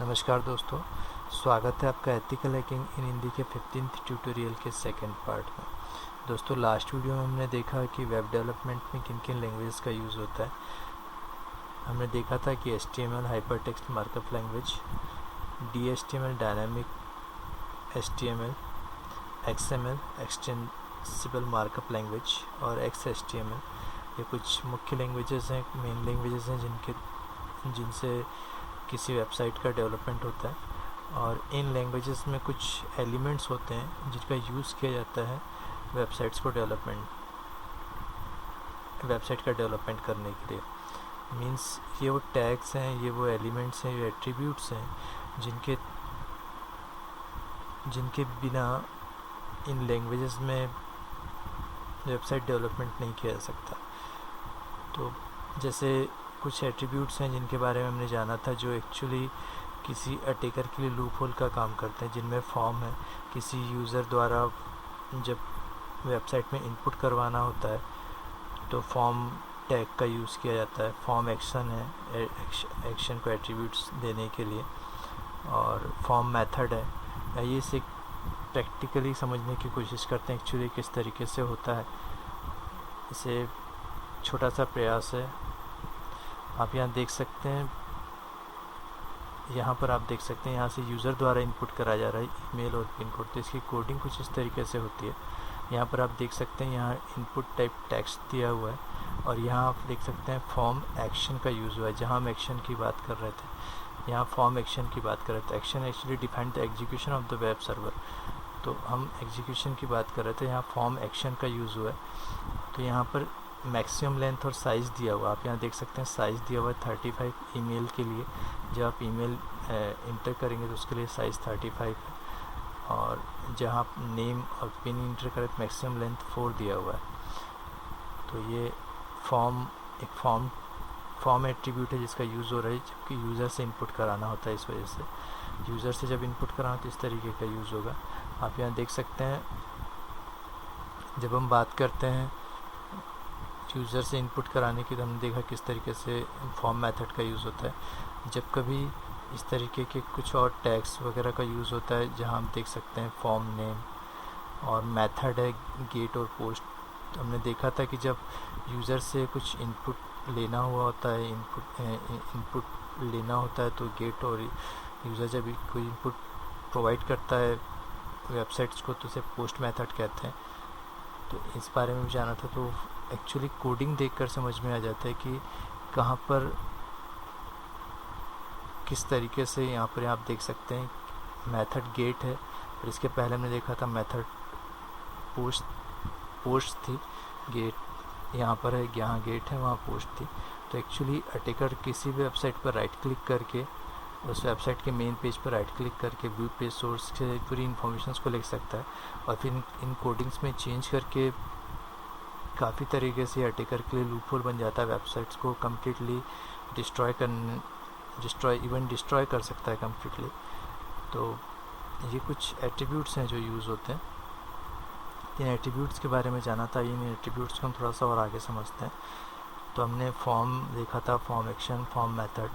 नमस्कार दोस्तों, स्वागत है आपका एथिकल हैकिंग इन हिंदी के 15th ट्यूटोरियल के सेकंड पार्ट में। दोस्तों, लास्ट वीडियो में हमने देखा कि वेब डेवलपमेंट में किन किन लैंग्वेज का यूज़ होता है। हमने देखा था कि HTML hypertext markup language, DHTML dynamic HTML, XML extensible markup language और XHTML। ये कुछ मुख्य लैंग्वेजेस हैं, मेन लैंग्वेजेस हैं जिनसे किसी वेबसाइट का डेवलपमेंट होता है। और इन लैंग्वेजेस में कुछ एलिमेंट्स होते हैं जिनका यूज़ किया जाता है वेबसाइट का डेवलपमेंट करने के लिए। मींस ये वो टैग्स हैं, ये वो एलिमेंट्स हैं, ये एट्रीब्यूट्स हैं जिनके बिना इन लैंग्वेजेस में वेबसाइट डेवलपमेंट नहीं किया जा सकता। तो जैसे कुछ एट्रीब्यूट्स हैं जिनके बारे में हमने जाना था, जो एक्चुअली किसी अटैकर के लिए लूप होल का काम करते हैं, जिनमें फॉर्म है। किसी यूज़र द्वारा जब वेबसाइट में इनपुट करवाना होता है तो फॉर्म टैग का यूज़ किया जाता है। फॉर्म एक्शन है, एक्शन को एट्रीब्यूट्स देने के लिए, और फॉर्म मेथड है। आइए इसे प्रैक्टिकली समझने की कोशिश करते हैं एक्चुअली किस तरीके से होता है। इसे छोटा सा प्रयास है। आप यहाँ देख सकते हैं, यहाँ पर आप देख सकते हैं यहाँ से यूज़र द्वारा इनपुट करा जा रहा है ईमेल और पिन कोड। तो इसकी कोडिंग कुछ इस तरीके से होती है। यहाँ पर आप देख सकते हैं, यहाँ इनपुट टाइप टेक्स्ट दिया हुआ है, और यहाँ आप देख सकते हैं फॉर्म एक्शन का यूज़ हुआ है। जहाँ हम एक्शन की बात कर रहे थे, यहाँ फॉर्म एक्शन की बात कर रहे थे। Action actually define the execution of the web server. तो हम एग्जीक्यूशन की बात कर रहे थे, यहाँ फॉर्म एक्शन का यूज़ हुआ है। तो यहाँ पर मैक्सिमम लेंथ और साइज़ दिया हुआ, आप यहाँ देख सकते हैं साइज़ दिया हुआ है 35 ईमेल के लिए। जब आप ईमेल इंटर करेंगे तो उसके लिए साइज़ 35 है, और जहाँ आप नेम और पिन इंटर करें तो मैक्सिमम लेंथ 4 दिया हुआ है। तो ये एक फॉर्म एट्रीब्यूट है जिसका यूज़ हो रहा है, जबकि यूज़र से इनपुट कराना होता है। इस वजह से यूज़र से जब इनपुट कराना तो इस तरीके का यूज़ होगा। आप यहाँ देख सकते हैं, जब हम बात करते हैं यूज़र से इनपुट कराने की, तो हमने देखा किस तरीके से फॉर्म मेथड का यूज़ होता है। जब कभी इस तरीके के कुछ और टैग्स वगैरह का यूज़ होता है, जहाँ हम देख सकते हैं फॉर्म नेम, और मेथड है गेट और पोस्ट। तो हमने देखा था कि जब यूज़र से कुछ इनपुट लेना हुआ होता है, इनपुट लेना होता है, तो गेट, और यूज़र जब कोई इनपुट प्रोवाइड करता है वेबसाइट्स को तो उसे पोस्ट मेथड कहते हैं। तो इस बारे में भी जाना था। तो एक्चुअली कोडिंग देखकर समझ में आ जाता है कि कहाँ पर किस तरीके से। यहाँ पर आप देख सकते हैं मेथड गेट है, और इसके पहले हमने देखा था मेथड पोस्ट थी। गेट यहाँ पर है, यहाँ गेट है, वहाँ पोस्ट थी। तो एक्चुअली अटैकर किसी भी वेबसाइट पर राइट क्लिक करके उस वेबसाइट के मेन पेज पर राइट क्लिक करके व्यू पेज सोर्स से पूरी इन्फॉर्मेशन को लिख सकता है, और फिर इन कोडिंग्स में चेंज करके काफ़ी तरीके से अटैकर के लिए लूपहोल बन जाता है। वेबसाइट्स को कम्प्लीटली डिस्ट्रॉय कर सकता है कम्प्लीटली। तो ये कुछ एट्रीब्यूट्स हैं जो यूज़ होते हैं। इन एट्रीब्यूट्स के बारे में जाना था। इन एट्रीब्यूट्स को हम थोड़ा सा और आगे समझते हैं। तो हमने फॉर्म देखा था, form action, form method,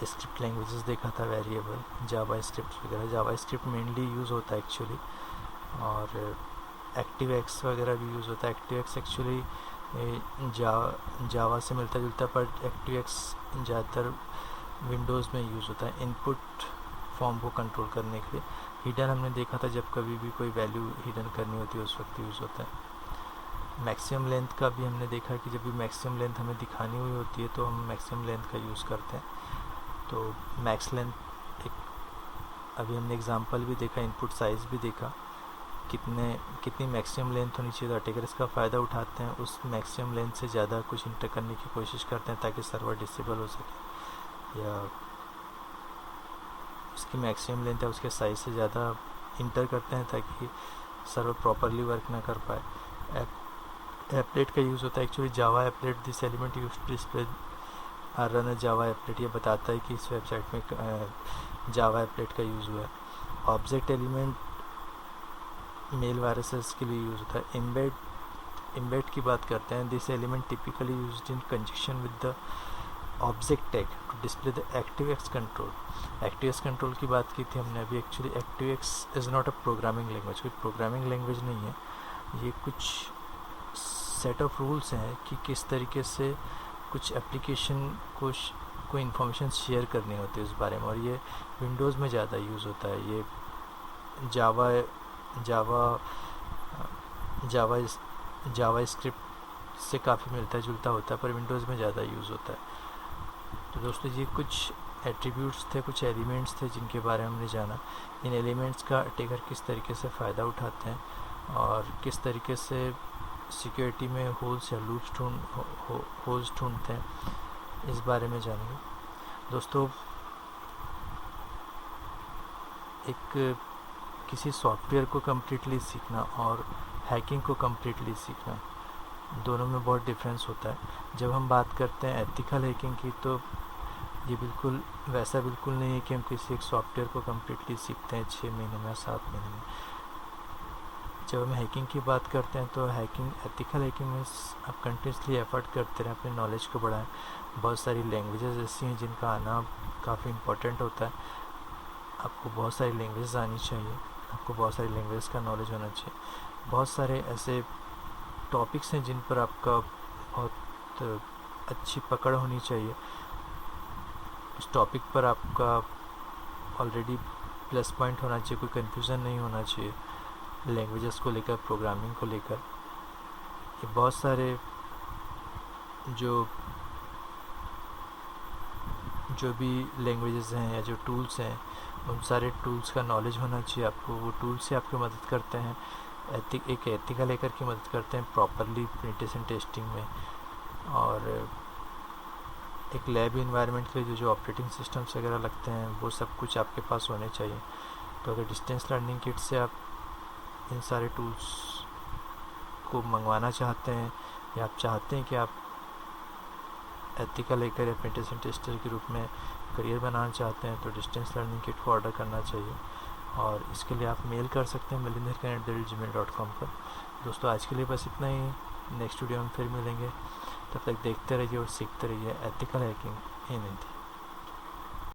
script languages देखा था, वेरिएबल, जावा स्क्रिप्ट वगैरह। जावा स्क्रिप्ट मेनली यूज़ होता है एक्चुअली, और एक्टिव एक्स वगैरह भी यूज़ होता है। एक्टिव एक्स एक्चुअली जावा से मिलता जुलता है, पर एक्टिव एक्स ज़्यादातर विंडोज़ में यूज़ होता है इनपुट फॉर्म को कंट्रोल करने के लिए। हिडन हमने देखा था, जब कभी भी कोई वैल्यू हिडन करनी होती है उस वक्त यूज़ होता है। मैक्सिमम लेंथ का भी हमने देखा कि जब भी मैक्सिमम लेंथ हमें दिखानी हुई होती है तो हम मैक्सिमम लेंथ का यूज़ करते हैं। तो मैक्स लेंथ अभी हमने एग्जांपल भी देखा, इनपुट साइज़ भी देखा, कितनी मैक्सिमम लेंथ होनी चाहिए। तो अटैकर इसका फ़ायदा उठाते हैं, उस मैक्सिमम लेंथ से ज़्यादा कुछ इंटर करने की कोशिश करते हैं ताकि सर्वर डिसेबल हो सके, या उसकी मैक्सिमम लेंथ है उसके साइज़ से ज़्यादा इंटर करते हैं ताकि सर्वर प्रॉपरली वर्क ना कर पाए। एप्लेट का यूज़ होता है actually. Java applet, this element use to display run है जावा एप्लेट। ये बताता है कि इस वेबसाइट में जावा एप्लेट का यूज़ हुआ है। ऑब्जेक्ट एलिमेंट मेल वायरसेस के लिए यूज़ होता है। एम्बेड की बात करते हैं। This element typically used in conjunction with the object tag to display the ActiveX control. ActiveX control की बात की थी हमने अभी। Actually ActiveX is not a programming language, कोई प्रोग्रामिंग लैंग्वेज नहीं है। ये कुछ सेट ऑफ रूल्स हैं कि किस तरीके से कुछ एप्लीकेशन को कोई इन्फॉर्मेशन शेयर करनी होती है उस बारे में, और ये विंडोज़ में ज़्यादा यूज़ होता है। ये जावा जावा जावा जावा स्क्रिप्ट से काफ़ी मिलता जुलता होता है, पर विंडोज़ में ज़्यादा यूज़ होता है। तो दोस्तों ये कुछ एट्रीब्यूट्स थे, कुछ एलिमेंट्स थे जिनके बारे में हमने जाना। इन एलिमेंट्स का अटैकर किस तरीके से फ़ायदा उठाते हैं और किस तरीके से सिक्योरिटी में होल्स या लूप्स होल्स ढूंढते हैं, इस बारे में जानेंगे। दोस्तों एक किसी सॉफ्टवेयर को कम्प्लीटली सीखना और हैकिंग को कम्प्लीटली सीखना, दोनों में बहुत डिफरेंस होता है। जब हम बात करते हैं एथिकल हैकिंग की, तो ये बिल्कुल वैसा बिल्कुल नहीं है कि हम किसी एक सॉफ्टवेयर को कम्प्लीटली सीखते हैं 6 महीने में, 7 महीने में। जब हम हैकिंग की बात करते हैं तो हैकिंग, एथिकल हैकिंग में आप कंटिन्यूसली एफर्ट करते रहें, अपने नॉलेज को बढ़ाएं। बहुत सारी लैंग्वेजेस ऐसी हैं जिनका आना काफ़ी इम्पोर्टेंट होता है। आपको बहुत सारी लैंग्वेज आनी चाहिए, आपको बहुत सारी लैंग्वेज का नॉलेज होना चाहिए। बहुत सारे ऐसे टॉपिक्स हैं जिन पर आपका बहुत अच्छी पकड़ होनी चाहिए। उस टॉपिक पर आपका ऑलरेडी प्लस पॉइंट होना चाहिए, कोई कन्फ्यूज़न नहीं होना चाहिए लैंग्वेजेस को लेकर, प्रोग्रामिंग को लेकर। ये बहुत सारे जो भी लैंग्वेजेस हैं या जो टूल्स हैं, उन सारे टूल्स का नॉलेज होना चाहिए आपको। वो टूल्स से आपकी मदद करते हैं, एक एथिकल हैकर की मदद करते हैं प्रॉपरली पेनिट्रेशन टेस्टिंग में। और एक लैब इन्वायरमेंट के लिए जो ऑपरेटिंग सिस्टम्स वगैरह लगते हैं, वो सब कुछ आपके पास होने चाहिए। तो अगर डिस्टेंस लर्निंग किट से आप इन सारे टूल्स को मंगवाना चाहते हैं, या आप चाहते हैं कि आप एथिकल हैकर या पेनिट्रेशन टेस्टर के रूप में करियर बनाना चाहते हैं, तो डिस्टेंस लर्निंग किट को ऑर्डर करना चाहिए। और इसके लिए आप मेल कर सकते हैं malinder@gmail.com पर। दोस्तों आज के लिए बस इतना ही। नेक्स्ट वीडियो में फिर मिलेंगे, तब तक देखते रहिए और सीखते रहिए एथिकल हैकिंग इन हिंदी।